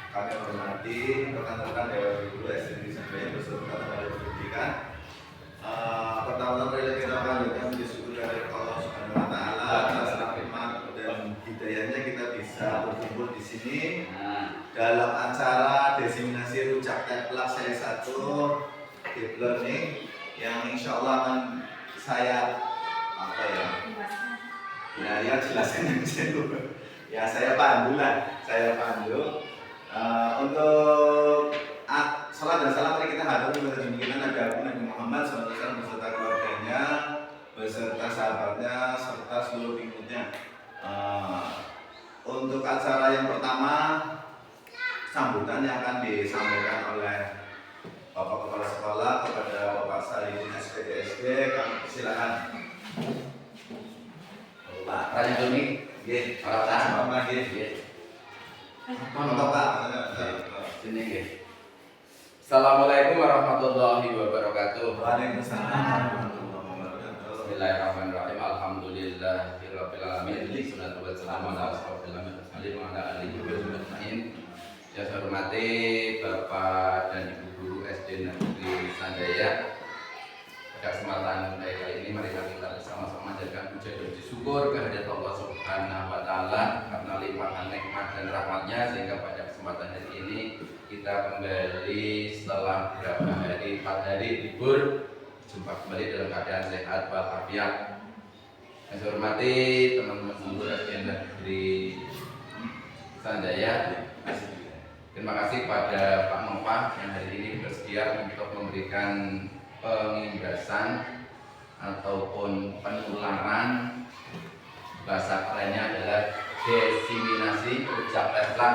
kami hormati rekan-rekan dari guru SD Negeri Sanjaya beserta tenaga pendidikan. Pertama-tama kita lanjutkan puji syukur dari Allah Subhanahu Wa Taala atas rahmat dan hidayahnya kita bisa berkumpul di sini dalam acara diseminasi rujak teplak saya 1 deep learning yang insya Allah akan saya jelaskan ya saya pandu untuk salat dan salam mari kita hatur kepada junjungan Nabi Agung Nabi Muhammad SAW beserta keluarganya, beserta sahabatnya, serta seluruh pengikutnya. Untuk acara yang pertama, sambutan yang akan disampaikan oleh Bapak Kepala Sekolah kepada Bapak Salim SPDSD, kami silakan. Pak, tanya dulu nih, Pak, sini Assalamualaikum warahmatullahi wabarakatuh. Waalaikumsalam warahmatullahi wabarakatuh. Bismillahirrahmanirrahim. Alhamdulillahirabbil alamin. Wassalatu wassalamu ala asyrofil anbiya'i wa ala alihi wa sahbihi. Yang saya hormati Bapak dan Ibu guru SD Negeri Sanjaya. Pada kesempatan kali ini mari kita bersama-sama menjadikan puja dan puji syukur kehadirat Allah Subhanahu Wa Taala karena limpahan nikmat dan rahmatnya sehingga pada kesempatan hari ini kita kembali setelah beberapa hari 4 hari libur jumpa kembali dalam keadaan sehat walafiat. Yang saya hormati teman-teman guru SD Negeri Sanjaya. Terima kasih pada Pak Nova yang hari ini bersedia untuk memberikan pengimbrasan ataupun penularan, bahasa kerennya adalah diseminasi rujak teplak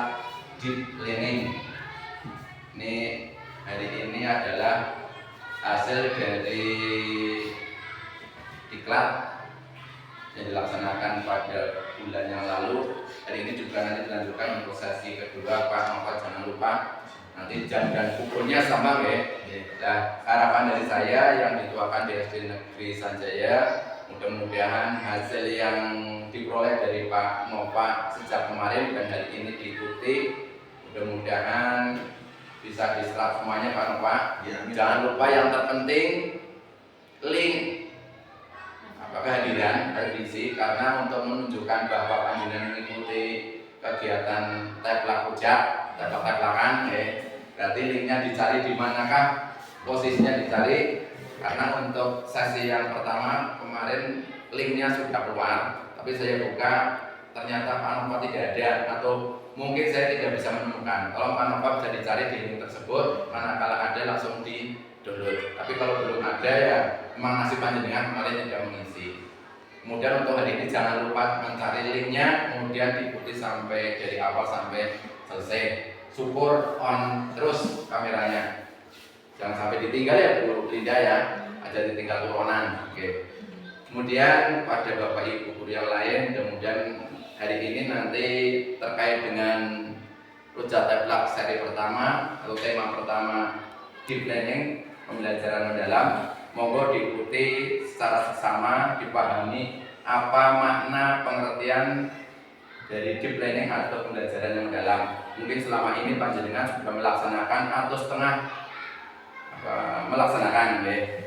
deep learning. Ini hari ini adalah hasil dari diklat yang dilaksanakan pada bulan yang lalu. Hari ini juga nanti dilanjutkan untuk sesi kedua. Pak Nova jangan lupa nanti jam dan pukulnya sama ya. Nah, harapan dari saya yang dituakan di SD Negeri Sanjaya, mudah-mudahan hasil yang diperoleh dari Pak Nova sejak kemarin dan hari ini diikuti, mudah-mudahan bisa diserap semuanya Pak Nova. Jangan lupa yang terpenting link kehadiran revisi, karena untuk menunjukkan bahwa panjenengan mengikuti kegiatan teplak rujak, teplak-teplakan ya. Berarti linknya dicari di manakah, posisinya dicari, karena untuk sesi yang pertama kemarin linknya sudah keluar, tapi saya buka ternyata Pak Nova tidak ada, atau mungkin saya tidak bisa menemukan. Kalau Pak Nova bisa dicari di link tersebut, manakala ada langsung di download. Tapi kalau belum ada ya memang nasib panjenengan kemarin tidak mengisi. Kemudian untuk hari ini jangan lupa mencari linknya, kemudian diikuti sampai dari awal sampai selesai. Syukur on terus kameranya, jangan sampai ditinggal ya Bu Linda ya, aja ditinggal turunan. Oke. Kemudian pada Bapak Ibu guru yang lain, kemudian hari ini nanti terkait dengan rujak teplak seri pertama atau tema pertama deep learning, pembelajaran mendalam. Monggo diikuti secara seksama, dipahami apa makna pengertian dari deep learning atau pembelajaran yang mendalam. Mungkin selama ini panjenengan sudah melaksanakan atau setengah melaksanakan ya.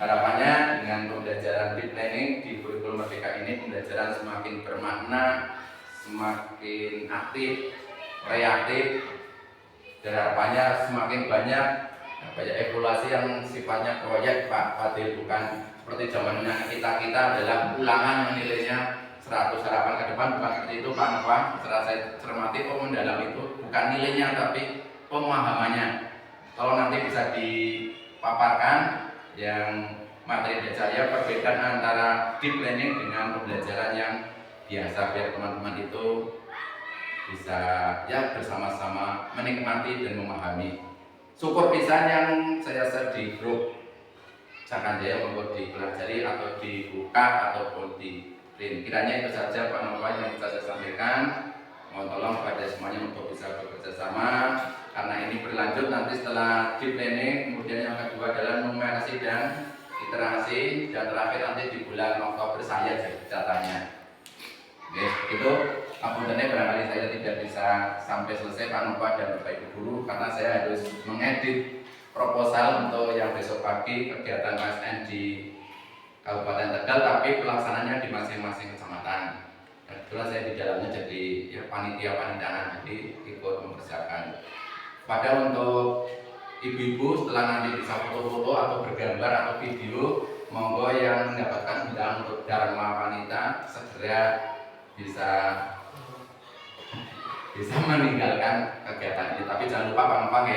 Harapannya dengan pembelajaran deep learning di kurikulum Merdeka ini pembelajaran semakin bermakna, semakin aktif, kreatif, dan harapannya semakin banyak evaluasi yang sifatnya proyek Pak Fadil, bukan seperti zamannya kita adalah ulangan yang nilainya 100. Harapan ke depan bukan seperti itu Pak Nova. Setelah saya cermati mendalam itu bukan nilainya tapi pemahamannya. Kalau nanti bisa dipaparkan yang materi saya perbedaan antara deep learning dengan pembelajaran yang biasa, biar teman-teman itu bisa ya bersama-sama menikmati dan memahami. Syukur pisan yang saya share di grup Sanjaya untuk dipelajari atau dibuka ataupun di print. Kiranya itu saja Pak Nova yang bisa saya sampaikan. Mohon tolong pada semuanya untuk bisa bekerja sama, karena ini berlanjut nanti setelah deep learning. Kemudian yang kedua adalah numerasi dan iterasi, dan terakhir nanti di bulan Oktober saya jadi catanya. Oke, itu Apuntennya barangkali saya tidak bisa sampai selesai Pak Nova dan Bapak Ibu Guru karena saya harus mengedit proposal untuk yang besok pagi kegiatan KSN di Kabupaten Tegal, tapi pelaksananya di masing-masing kecamatan. Dan kebetulan saya di dalamnya jadi ya, panitia-panitiaan, jadi ikut mempersiapkan. Pada untuk ibu-ibu setelah nanti bisa foto-foto atau bergambar atau video, monggo yang mendapatkan undangan untuk Dharma Wanita segera bisa meninggalkan kegiatan ini. Tapi jangan lupa Pak Nova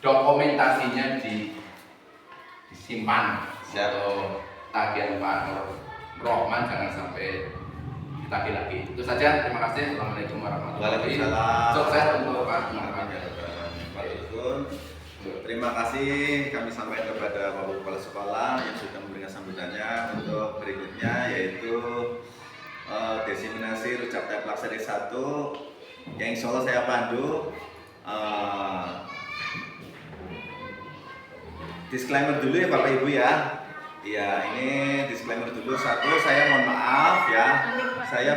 dokumentasinya disimpan atau tagihan Pak Rohman jangan sampai ditagih lagi. Itu saja, terima kasih. Assalamualaikum warahmatullahi wabarakatuh. Sukses untuk Pak Rohman. Terima kasih kami sampaikan kepada Bapak Kepala Sekolah yang sudah memberikan sambutannya. Untuk berikutnya yaitu diseminasi Rujak Tab Laksari 1 yang insya Allah saya pandu. Disclaimer dulu ya Bapak Ibu ya. Ya ini disclaimer dulu. Satu, saya mohon maaf ya, saya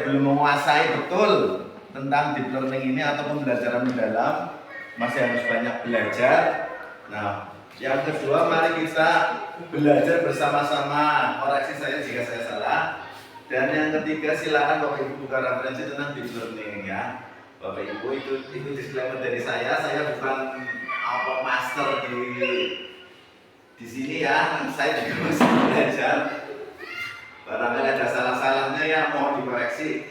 belum menguasai betul tentang deep learning ini atau pembelajaran mendalam, masih harus banyak belajar. Nah, yang kedua mari kita belajar bersama-sama, koreksi saya jika saya salah. Dan yang ketiga silakan Bapak Ibu buka referensi tentang deep learning ya. Bapak Ibu itu disclaimer dari saya bukan apa master di sini ya, saya juga masih belajar. Barangkali ada salah-salahnya ya mohon dikoreksi.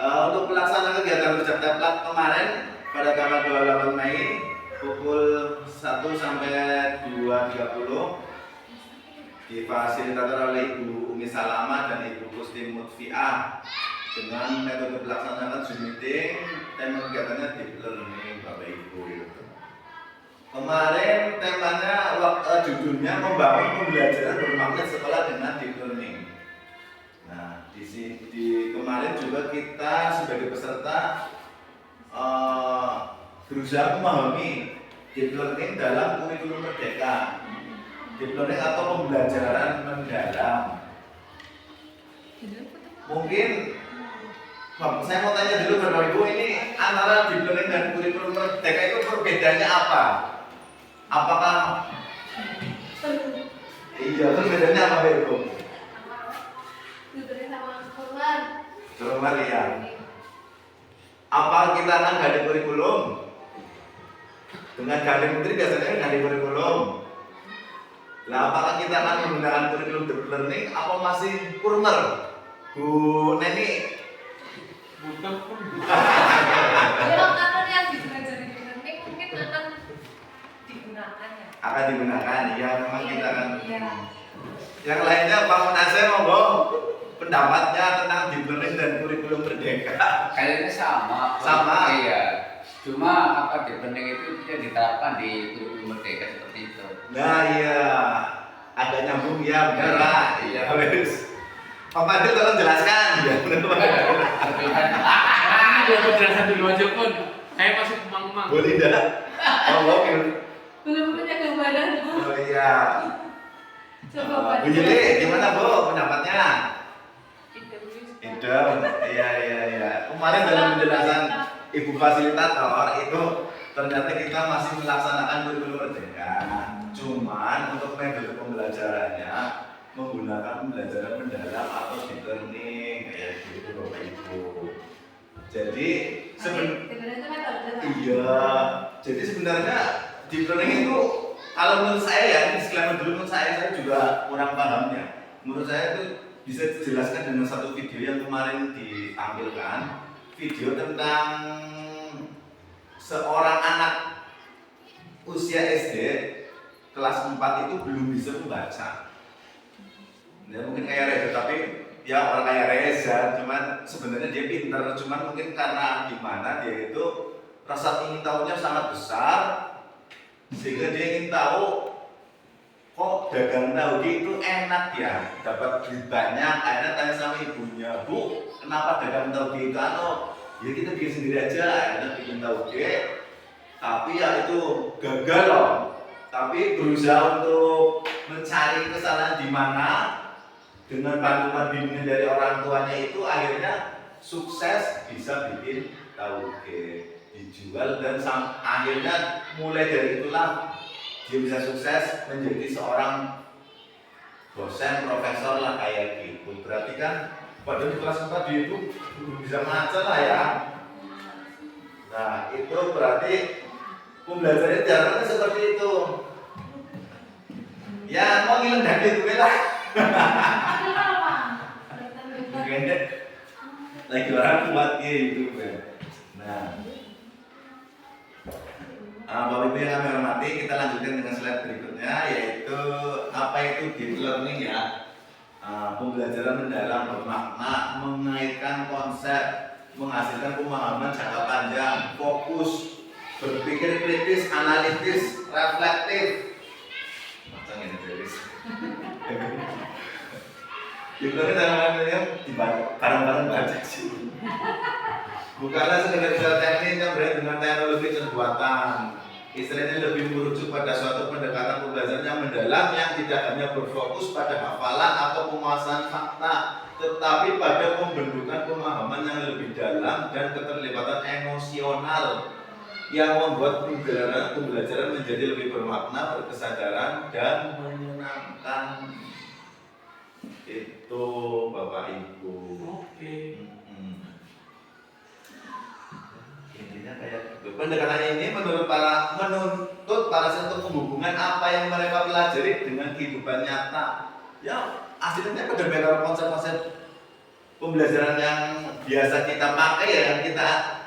Untuk pelaksanaan kegiatan Rujak Tab kemarin pada tanggal 28 Mei pukul 1 sampai 2.30 difasilitator oleh Ibu Umi Salama dan Ibu Kusti Mutfiah dengan metode pelaksanaan Zoom meeting. Tema kegiatannya deep learning Bapak Ibu. Kemarin temanya judulnya membangun pembelajaran bermakna sekolah dengan deep learning. Nah, di kemarin juga kita sebagai peserta berusaha memahami deep learning dalam kurikulum merdeka. Deep learning atau pembelajaran mendalam. Mungkin saya mau tanya dulu Bapak Ibu, ini antara deep learning dan kurikulum merdeka itu perbedaannya apa? Apakah iya perbedaannya apa Bapak Ibu? Formal ya. Apa kita akan ganti kurikulum? Dengan ganti menteri biasanya ganti kurikulum. Nah, apakah kita akan menggunakan kurikulum deep learning apa masih kurmer? Bu Neni. Kalau akan yang dibelajar di learning mungkin akan digunakan ya. Akan digunakan, ya memang kita akan. Iya. Yang lainnya Pak Munasir monggo pendapatnya tentang deep learning dan kurikulum merdeka. Kayaknya sama. Sama. Iya. Cuma apa deep learning itu tidak diterapkan di kurikulum merdeka seperti itu. Nah iya, ada nyambung ya benar lah. Iya wes. Pak Fadil tolong jelaskan. Ya benar Pak. Ada penjelasan dulu aja pun. Saya masih kumang-kumang. Boleh tidak? Monggo. Belum punya gambaran. Oh iya. Coba Pak. Bu Yuli, gimana Bu pendapatnya? Itu. Iya. Kemarin dalam penjelasan Ibu Fasilitator itu ternyata kita masih melaksanakan kurikulum merdeka. Cuman untuk metode pembelajarannya menggunakan pembelajaran mendalam atau deep learning kayak gitu Bapak Ibu. Jadi jadi sebenarnya deep learning itu kalau menurut saya ya, disclaimer dulu menurut saya juga kurang pahamnya. Menurut saya itu bisa dijelaskan dengan satu video yang kemarin ditampilkan, video tentang seorang anak usia SD kelas 4 itu belum bisa membaca. Ya, mungkin kayak Reza, tapi ya orang kayak Reza, cuman sebenarnya dia pinter, cuman mungkin karena gimana dia itu rasa ingin tahunya sangat besar, sehingga dia ingin tahu kok dagang tauge itu enak ya, dapat duit banyak. Akhirnya tanya sama ibunya, Bu, kenapa dagang tauge itu ya kita bikin sendiri aja. Akhirnya bikin tauge, tapi ya itu gagal loh. Tapi berusaha untuk mencari kesalahan di mana, dengan bantuan bimbingan dari orang tuanya itu akhirnya sukses bisa bikin tauge, dijual dan akhirnya mulai dari itulah dia bisa sukses menjadi seorang dosen, profesor lah kayak gitu. Berarti kan pada di kelas 4 dia itu belum bisa ngaca lah ya. Nah itu berarti pembelajarannya jalannya seperti itu. Ya mau ngilang dari itu lah. Lagi orang buat gitu kan. Nah, Bapak Ibu yang kami hormati, kita lanjutkan dengan slide berikutnya, yaitu apa itu deep learning ya. Pembelajaran mendalam bermakna, mengaitkan konsep, menghasilkan pemahaman jangka panjang, fokus, berpikir kritis, analitis, reflektif. Macam ini tulis. Deep learning dalam artinya bareng-bareng baca sih. Bukanlah sekedar istilah teknis yang berkaitan dengan teknologi dan buatan. Istilahnya lebih merujuk pada suatu pendekatan pembelajaran yang mendalam yang tidak hanya berfokus pada hafalan atau penguasaan fakta, tetapi pada pembentukan pemahaman yang lebih dalam dan keterlibatan emosional yang membuat pembelajaran menjadi lebih bermakna, berkesadaran, dan menyenangkan. Itu Bapak Ibu. Oke. Intinya kayak gitu. Pendekatan ini menuntut para untuk menghubungkan apa yang mereka pelajari dengan kehidupan nyata. Ya, hasilnya benar-benar konsep-konsep pembelajaran yang biasa kita pakai ya, yang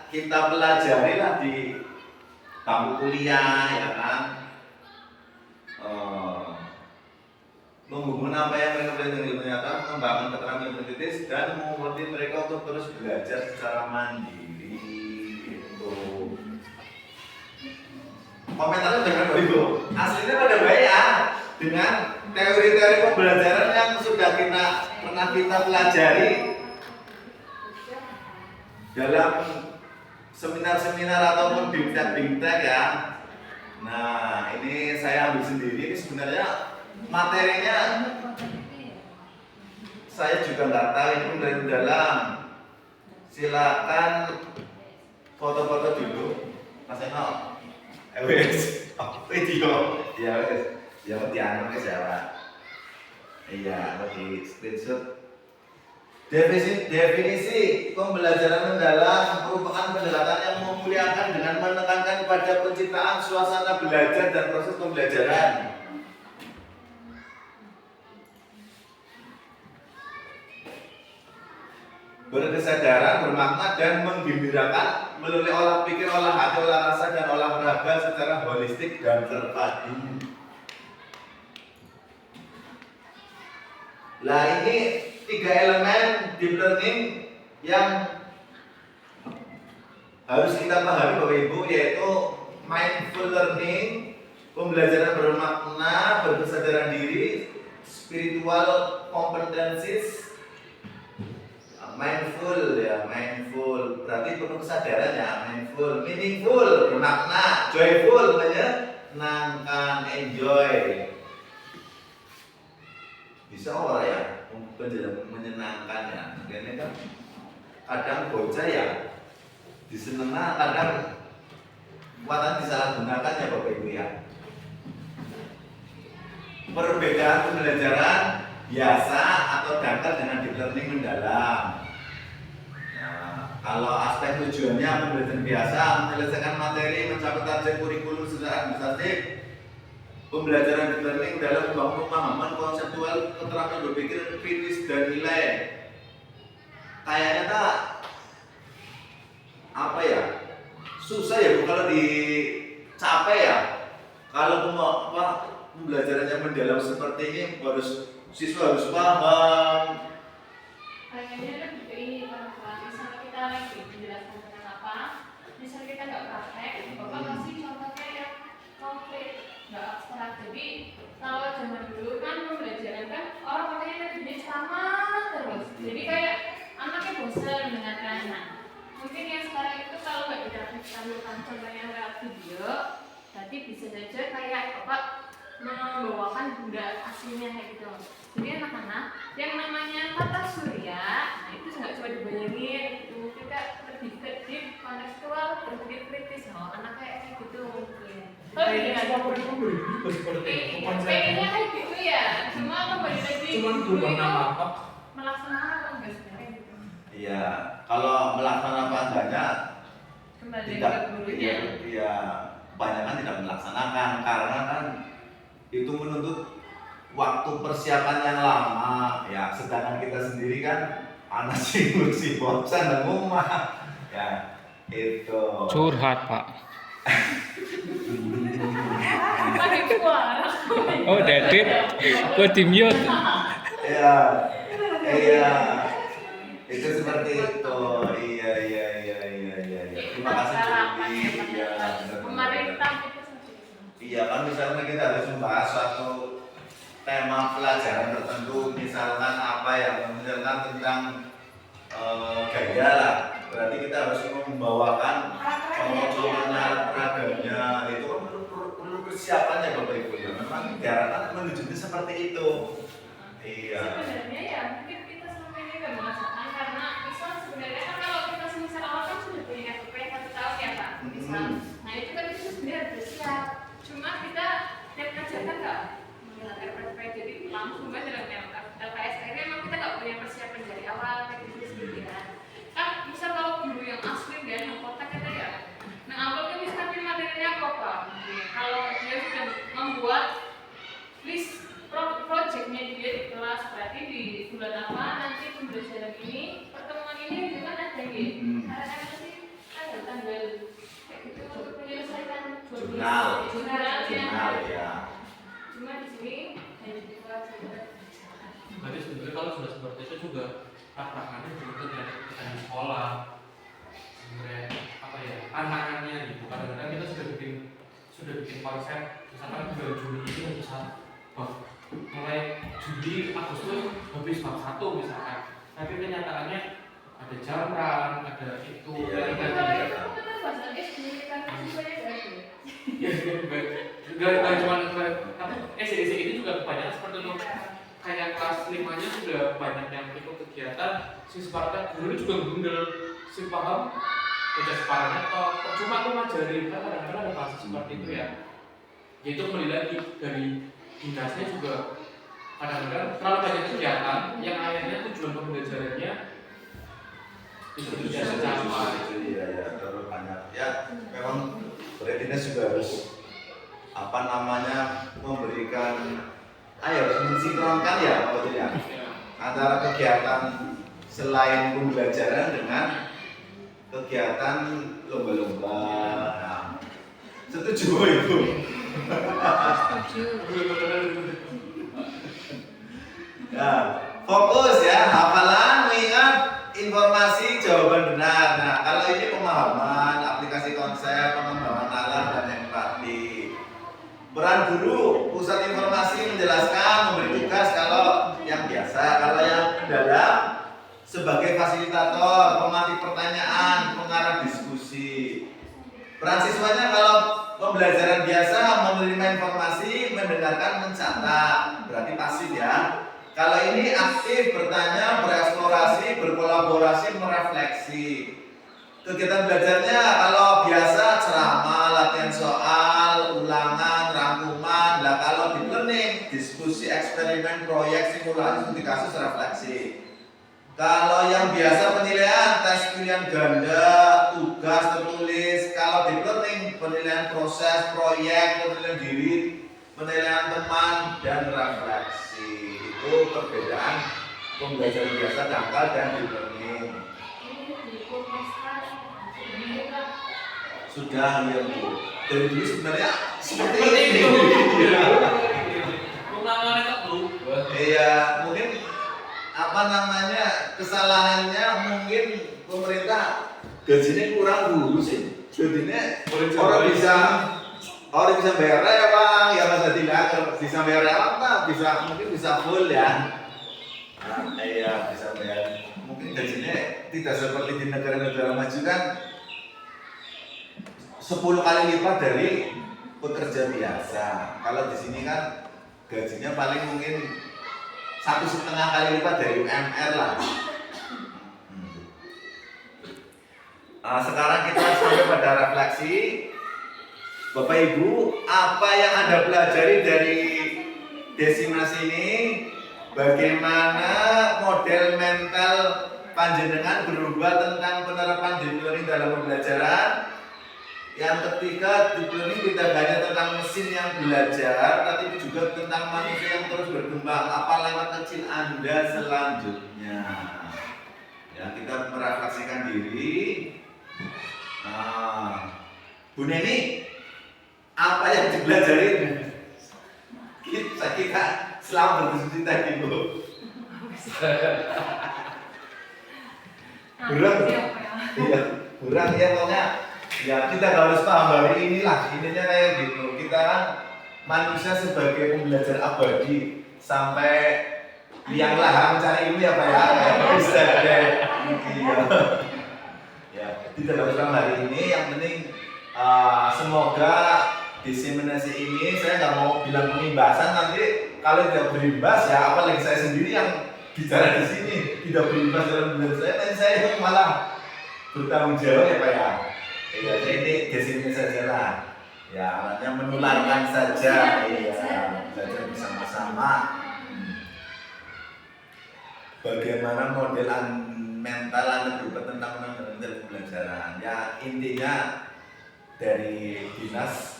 kita pelajari lah di bangku kuliah ya kan. Menghubungkan apa yang mereka pelajari dengan kehidupan nyata, mengembangkan keterampilan kritis dan mengerti mereka untuk terus belajar secara mandiri. Komentarnya dengan Ibu. Aslinya pada baik ya dengan teori-teori pembelajaran yang sudah pernah kita pelajari dalam seminar-seminar ataupun bimtek ya. Nah ini saya ambil sendiri. Ini sebenarnya materinya saya juga nggak tahu ini dari dalam. Silakan foto-foto dulu, Mas Eno. Wes, video, ya wes, ya mau dianu wes ya Pak. Iya, mau di screenshot. Definisi pembelajaran mendalam merupakan pendekatan yang memuliakan dengan menekankan pada penciptaan suasana belajar dan proses pembelajaran. Berkesadaran, bermakna, dan menggembirakan melalui olah pikir, olah hati, olah rasa, dan olah raga secara holistik dan terpadu. Nah ini 3 elemen deep learning yang harus kita pahami Bapak Ibu, yaitu mindful learning, pembelajaran bermakna, berkesadaran diri, spiritual competencies, mindful ya, mindful berarti penuh kesadaran ya, mindful, meaningful bermakna, joyful menyenangkan, enjoy. Bisa orang ya menyenangkan ya, ini kan kadang bocah ya disenengkan, kadang kuatan disalahgunakan ya Bapak Ibu ya. Perbedaan pembelajaran biasa atau dangkal dengan deep learning mendalam. Kalau aspek tujuannya pembelajaran biasa menyelesaikan materi, mencapai target kurikulum secara administratif. Pembelajaran deep learning dalam membangun pemahaman konseptual, keterampilan berpikir kritis dan nilai. Kayaknya tak apa ya, susah ya Bu kalau dicapai ya. Kalau pembelajarannya mendalam seperti ini siswa harus paham. Kayaknya lebih ke ini teman-teman. Misalnya kita lagi menjelaskan tentang apa, misalnya kita nggak praktek, Bapak kasih contohnya yang konkret, nggak abstrak. Jadi kalau zaman dulu kan pembelajaran kan orang pakainya lebih sama terus. Jadi kayak anaknya bosan mendengarkan. Mungkin yang sekarang itu kalau nggak ditampilkan contohnya lewat video, berarti bisa saja kayak Bapak membawakan benda aslinya kayak gitu. Jadi anak-anak yang namanya tata surya, nah itu nggak cuma dibayangin gitu, kita lebih ke deep kontekstual, lebih kritis, oh anak kayak gitu mungkin. Kayaknya semua kurikulum berubah seperti itu Pengennya konsepnya. kayak gitu ya, cuma kembali lagi Cuman guru berubah itu nama apa? melaksanakan apa enggak sebenarnya gitu. Iya, kalau melaksanakan enggaknya Kembali tidak, ke gurunya. ya banyak kan tidak melaksanakan karena kan itu menuntut waktu persiapan yang lama ya, sedangkan kita sendiri kan anak si bosan dan rumah ya itu. Curhat, Pak. Pakai suara. Oh, Dedit. Kok di mute? Iya, iya, itu seperti itu. Iya. Terima kasih Jody. Iya, benar-benar. Pemerintah itu seperti itu. Iya kan, misalnya kita harus membahas suatu tema pelajaran tertentu, misalkan apa yang misalkan tentang gaya lah, berarti kita harus membawakan contohnya peragamnya, itu kan perlu persiapannya Bapak Ibu ya. Memang diarahkan menuju seperti itu. Iya. Sebenarnya ya mungkin kita sampai ini nggak merasakan karena misal sebenarnya kan kalau kita semester awal kan sudah punya SOP 1 tahun ya Pak. Misal, nah itu kan itu sebenarnya harus siap. Cuma kita tiap ngajar kan nggak menjalankan RPP jadi langsung aja dalam LKS akhirnya memang kita nggak punya persiapan dari awal kayak gitu sendiri kan. Kan misal kalau guru yang asli dan yang kontak kita ya. Nah awalnya misalnya materinya apa? Kalau dia sudah membuat list projectnya dia di kelas, berarti di bulan apa nanti pembelajaran ini, pertemuan ini juga ada gitu. Karena nanti ada tanggal kayak gitu untuk menyelesaikan jurnal Ya. Cuma di sini hanya di kelas saja. Berarti sebenarnya kalau sudah seperti itu juga tantangannya juga dari kita di sekolah. Sebenarnya apa ya, tantangannya gitu. Kadang-kadang kita sudah bikin konsep, misalkan bulan Juli ini bisa mulai Juli Agustus habis bab 1 misalkan, tapi kenyataannya ada jamran, ada itu, Iya. Tapi kalau itu kan kita bahasa SD kan siswanya baru. ya nggak cuma tapi SD ini juga kebanyakan seperti itu. Kayak kelas 5-nya sudah banyak yang ikut kegiatan, si Sparta guru juga gundel, si paham baca separahnya atau percuma aku ngajarin, kan kadang-kadang ada bahasa seperti itu ya. Itu kembali lagi dari dinasnya juga kadang-kadang terlalu banyak kegiatan yang akhirnya tujuan pembelajarannya itu tidak tercapai. Iya, terlalu banyak. Ya, memang berarti juga harus apa namanya memberikan, harus mensinkronkan ya Pak Wajib ya, antara kegiatan selain pembelajaran dengan kegiatan lomba-lomba. Nah, setuju itu. Ya, fokus ya, hafalan, mengingat informasi, jawaban benar. Nah, kalau ini pemahaman, aplikasi konsep, pengembangan alat dan empati. Peran guru, pusat informasi, menjelaskan, memberi tugas kalau yang biasa, kalau yang mendalam sebagai fasilitator, pematih pertanyaan, pengarah diskusi. Peran siswanya kalau pembelajaran biasa, menerima informasi, mendengarkan, mencatat, berarti pasif ya. Kalau ini aktif, bertanya, bereksplorasi, berkolaborasi, merefleksi. Kegiatan belajarnya kalau biasa ceramah, latihan soal, ulangan, rangkuman. Nah kalau deep learning, diskusi, eksperimen, proyek, simulasi, studi kasus, refleksi. Kalau yang biasa penilaian, tes pilihan ganda, tugas tertulis. Kalau deep learning, penilaian proses, proyek, penilaian diri, penilaian teman, dan refleksi. Itu perbedaan pembelajaran biasa, dangkal, dan deep learning. Sudah ya Bu. Dari dulu sebenarnya seperti ini. Pengawalan tak Bu. Iya, mungkin apa namanya kesalahannya mungkin pemerintah gajinya kurang dulu sih. Gajinya orang bisa bayar ya Bang, ya masa tidak bisa bayar apa bisa mungkin bisa full ya. Nah, iya bisa bayar. Mungkin gajinya tidak seperti di negara-negara maju kan 10 kali lipat dari pekerja biasa. Kalau di sini kan gajinya paling mungkin 1,5 kali lipat dari UMR lah. Sekarang kita sampai pada refleksi. Bapak Ibu, apa yang Anda pelajari dari desimasi ini? Bagaimana model mental panjenengan berubah tentang penerapan deep learning dalam pembelajaran? Yang ketiga, deep learning tidak hanya tentang mesin yang belajar, tapi juga tentang manusia yang terus berkembang. Apa lewat kecil Anda selanjutnya? Ya, kita merefleksikan diri. Bu Neni, apa yang dipelajari? Kita selama berdiskusi tadi, Bu. Kurang, iya, kurang ya pokoknya. Ya kita harus paham hari inilah, intinya kayak gitu. Kita kan manusia sebagai pembelajar abadi sampai liang lahat mencari ilmu ya Pak ya. Bisa deh. Iya. Ya, tidak harus paham hari ini. Yang penting semoga diseminasi ini, saya nggak mau bilang pembahasan, nanti kalau tidak berimbas ya apalagi saya sendiri yang bicara di sini tidak berimbas dalam belajar saya, nanti saya malah bertanggung jawab ya Pak ya. Iya, jadi ini diseminasi saja lah. Ya, artinya menularkan saja. Iya, belajar bersama-sama. Bagaimana model mental Anda berubah tentang dalam pembelajaran? Ya, intinya dari dinas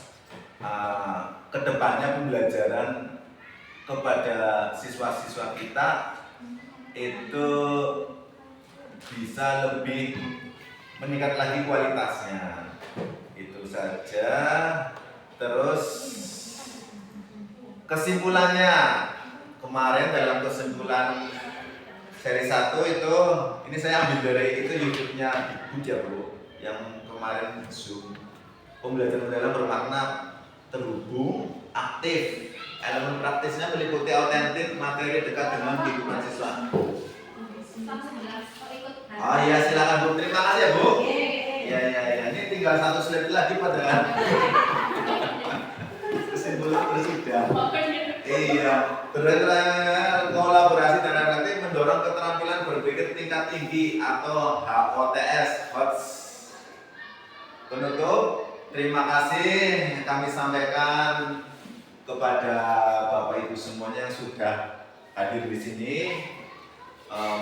kedepannya pembelajaran kepada siswa-siswa kita itu bisa lebih meningkat lagi kualitasnya. Itu saja. Terus kesimpulannya kemarin dalam kesimpulan seri 1 itu, ini saya ambil dari itu YouTube-nya Bu ya Bu, yang kemarin Zoom. Pembelajaran dalam bermakna terhubung, aktif. Elemen praktisnya meliputi autentik, materi dekat dengan kehidupan siswa. Oh iya, silakan Bu. Terima kasih ya Bu. Iya. Ini tinggal 1 slide lagi padahal. Kesimpulan presiden. Iya. Kolaborasi dan reflektif mendorong keterampilan berpikir tingkat tinggi atau HOTS. Penutup. Terima kasih kami sampaikan kepada Bapak Ibu semuanya yang sudah hadir di sini,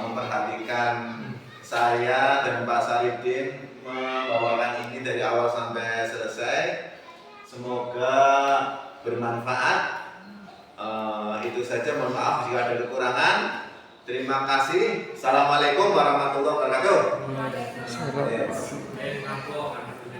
memperhatikan saya dan Pak Sarifdin membawakan ini dari awal sampai selesai. Semoga bermanfaat. Itu saja, mohon maaf jika ada kekurangan. Terima kasih. Assalamualaikum warahmatullahi wabarakatuh.